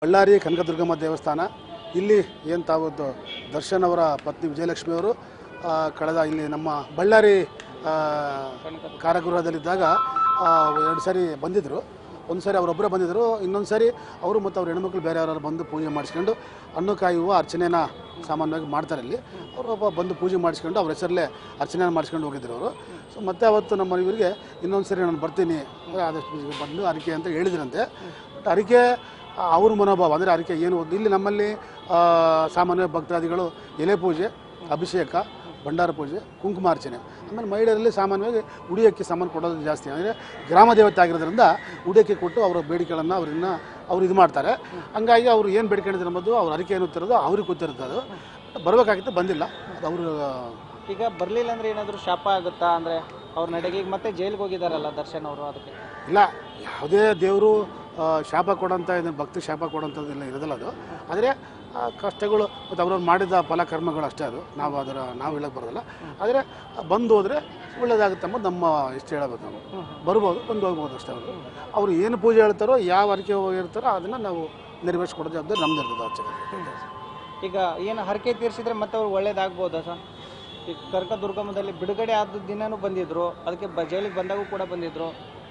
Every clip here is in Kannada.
ಬಳ್ಳಾರಿ ಕನಕದುರ್ಗಮ್ಮ ದೇವಸ್ಥಾನ ಇಲ್ಲಿ ಏನು ತಾವತ್ತು ದರ್ಶನ್ ಅವರ ಪತ್ನಿ ವಿಜಯಲಕ್ಷ್ಮಿ ಅವರು ಕಳೆದ ಇಲ್ಲಿ ನಮ್ಮ ಬಳ್ಳಾರಿ ಕಾರಾಗೃಹದಲ್ಲಿದ್ದಾಗ ಎರಡು ಸಾರಿ ಬಂದಿದ್ದರು. ಒಂದು ಸಾರಿ ಅವರೊಬ್ಬರೇ ಬಂದಿದ್ದರು, ಇನ್ನೊಂದು ಸಾರಿ ಅವರು ಮತ್ತು ಅವ್ರ ಹೆಣ್ಮಕ್ಳು ಬೇರೆ ಯಾರು ಬಂದು ಪೂಜೆ ಮಾಡಿಸ್ಕೊಂಡು ಹಣ್ಣು ಕಾಯಿ ಹೂವು ಅರ್ಚನೆನ ಸಾಮಾನ್ಯವಾಗಿ ಮಾಡ್ತಾರೆ. ಇಲ್ಲಿ ಅವರು ಬಂದು ಪೂಜೆ ಮಾಡಿಸ್ಕೊಂಡು ಅವ್ರ ಹೆಸರಲ್ಲೇ ಅರ್ಚನೆ ಮಾಡಿಸ್ಕೊಂಡು ಹೋಗಿದ್ರು ಅವರು. ಸೊ ಮತ್ತೆ ಅವತ್ತು ನಮ್ಮ ಇವರಿಗೆ ಇನ್ನೊಂದು ಸಾರಿ ನಾನು ಬರ್ತೀನಿ ಆದಷ್ಟು ಬಂದು ಅರಿಕೆ ಅಂತ ಹೇಳಿದ್ರಂತೆ. ಬಟ್ ಅರಿಕೆ ಅವ್ರ ಮನೋಭಾವ ಅಂದರೆ ಅರಿಕೆ ಏನು ಇಲ್ಲಿ ನಮ್ಮಲ್ಲಿ ಸಾಮಾನ್ಯ ಭಕ್ತಾದಿಗಳು ಎಲೆ ಪೂಜೆ, ಅಭಿಷೇಕ, ಭಂಡಾರ ಪೂಜೆ, ಕುಂಕುಮಾರ್ಚನೆ, ಆಮೇಲೆ ಮಹಿಳೆಯರಲ್ಲಿ ಸಾಮಾನ್ಯವಾಗಿ ಉಡಿಯಕ್ಕೆ ಸಾಮಾನು ಕೊಡೋದು ಜಾಸ್ತಿ. ಅಂದರೆ ಗ್ರಾಮ ದೇವತೆ ಆಗಿರೋದ್ರಿಂದ ಉಡಿಯಕ್ಕೆ ಕೊಟ್ಟು ಅವರ ಬೇಡಿಕೆಗಳನ್ನು ಅವ್ರು ಇದು ಮಾಡ್ತಾರೆ. ಹಂಗಾಗಿ ಅವರು ಏನು ಬೇಡಿಕೊಂಡಿದ್ರು ಅನ್ನೋದು ಅವ್ರ ಅರಿಕೆ ಏನುತ್ತಿರೋದು ಅವ್ರಿಗೆ ಗೊತ್ತಿರುತ್ತೆ. ಅದು ಬರಬೇಕಾಗಿತ್ತು, ಬಂದಿಲ್ಲ. ಅದು ಅವರು ಈಗ ಬರಲಿಲ್ಲ ಅಂದರೆ ಏನಾದರೂ ಶಾಪ ಆಗುತ್ತಾ? ಅಂದರೆ ಅವ್ರ ನಡೆಗೆ ಮತ್ತೆ ಜೈಲಿಗೆ ಹೋಗಿದ್ದಾರಲ್ಲ ದರ್ಶನ್ ಅವರು, ಅದಕ್ಕೆ ಇಲ್ಲ, ಯಾವುದೇ ದೇವರು ಶಾಪ ಕೊಡೋಂಥ ಇದನ್ನು ಭಕ್ತಿ ಶಾಪ ಕೊಡೋಂಥದ್ದೆಲ್ಲ ಇರೋದಿಲ್ಲ. ಅದು ಆದರೆ ಕಷ್ಟಗಳು ಮತ್ತು ಅವ್ರವ್ರು ಮಾಡಿದ ಫಲಕರ್ಮಗಳು ಅಷ್ಟೇ. ಅದು ನಾವು ಹೇಳೋಕ್ಕೆ ಬರೋದಿಲ್ಲ. ಆದರೆ ಬಂದು ಹೋದರೆ ಒಳ್ಳೆಯದಾಗುತ್ತೆ ಅಂಬೋದು ನಮ್ಮ ಇಷ್ಟು ಹೇಳಬೇಕು. ನಾವು ಬರ್ಬೋದು, ಬಂದು ಹೋಗ್ಬೋದು ಅಷ್ಟೇ. ಅವರು ಏನು ಪೂಜೆ ಹೇಳ್ತಾರೋ, ಯಾವ ಹರಕೆ ಹೋಗಿರ್ತಾರೋ ಅದನ್ನು ನಾವು ನೆರವೇರಿಸ್ಕೊಡೋ ಜವಾಬ್ದಾರಿ ನಮ್ದು ಇರ್ತದೆ ಆಚೆ. ಈಗ ಏನು ಹರಕೆ ತೀರಿಸಿದ್ರೆ ಮತ್ತೆ ಅವ್ರು ಒಳ್ಳೇದಾಗ್ಬೋದಾ ಸರ್? ಈಗ ಕನಕದುರ್ಗಮ್ಮದಲ್ಲಿ ಬಿಡುಗಡೆ ಆದ ದಿನವೂ ಬಂದಿದ್ದರು, ಅದಕ್ಕೆ ಜೈಲಿಗೆ ಬಂದಾಗೂ ಕೂಡ ಬಂದಿದ್ದರು.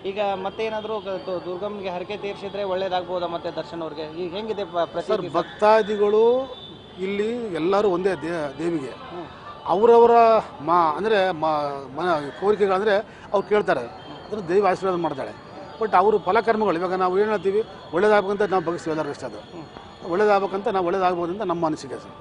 ಈಗ ಮತ್ತೆ ಏನಾದರೂ ದುರ್ಗಮ್ಮಗೆ ಹರಕೆ ತೀರಿಸಿದ್ರೆ ಒಳ್ಳೇದಾಗ್ಬೋದಾ ಮತ್ತೆ ದರ್ಶನ್ ಅವ್ರಿಗೆ? ಈಗ ಹೆಂಗಿದೆ ಸರ್? ಭಕ್ತಾದಿಗಳು ಇಲ್ಲಿ ಎಲ್ಲರೂ ಒಂದೇ ದೇವಿಗೆ ಅವರವರ ಅಂದರೆ ಕೋರಿಕೆಗಳಂದರೆ ಅವ್ರು ಕೇಳ್ತಾರೆ, ಅದನ್ನು ದೇವಿ ಆಶೀರ್ವಾದ ಮಾಡ್ತಾಳೆ. ಬಟ್ ಅವರು ಫಲಕರ್ಮಗಳು ಇವಾಗ ನಾವು ಏನು ಹೇಳ್ತೀವಿ, ಒಳ್ಳೇದಾಗಬೇಕಂತ ನಾವು ಬಗ್ಗಿಸ್ತೀವಿ ಎಲ್ಲರೂ. ಇಷ್ಟ ಅದು ಒಳ್ಳೇದಾಗಬೇಕಂತ ನಾವು ಒಳ್ಳೇದಾಗ್ಬೋದು ಅಂತ ನಮ್ಮ ಅನಿಸಿಕೆ ಸರ್.